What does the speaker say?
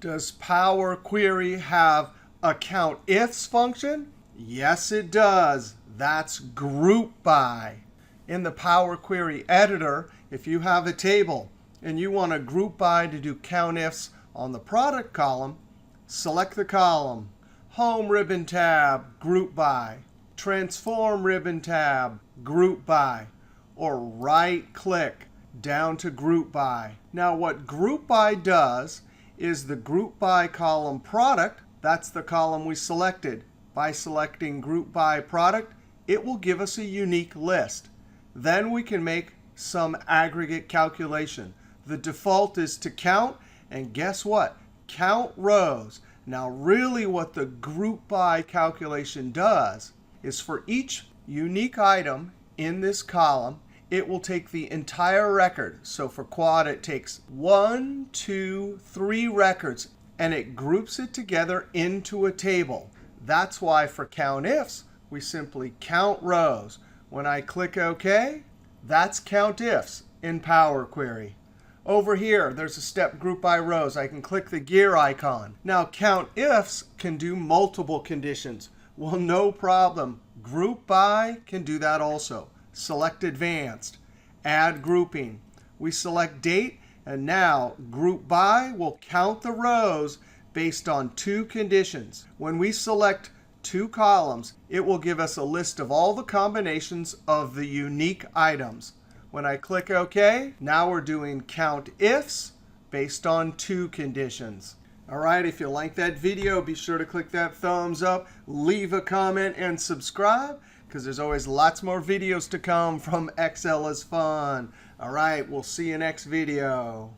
Does Power Query have a COUNTIFS function? Yes, it does. That's group by. In the Power Query editor, if you have a table and you want to group by to do COUNTIFS on the product column, select the column. Home ribbon tab, group by. Transform ribbon tab, group by. Or right click down to group by. Now what group by does is the group by column product, that's the column we selected. By selecting group by product, it will give us a unique list. Then we can make some aggregate calculation. The default is to count, and guess what? Count rows. Now really what the group by calculation does is for each unique item in this column, it will take the entire record. So for quad, it takes 1, 2, 3 records, and it groups it together into a table. That's why for COUNTIFS, we simply count rows. When I click OK, that's COUNTIFS in Power Query. Over here, there's a step group by rows. I can click the gear icon. Now, COUNTIFS can do multiple conditions. Well, no problem. Group by can do that also. Select Advanced, Add Grouping. We select Date, and now Group By will count the rows based on 2 conditions. When we select 2 columns, it will give us a list of all the combinations of the unique items. When I click OK, now we're doing COUNTIFS based on 2 conditions. All right, if you like that video, be sure to click that thumbs up, leave a comment, and subscribe, because there's always lots more videos to come from Excel is Fun. All right, we'll see you next video.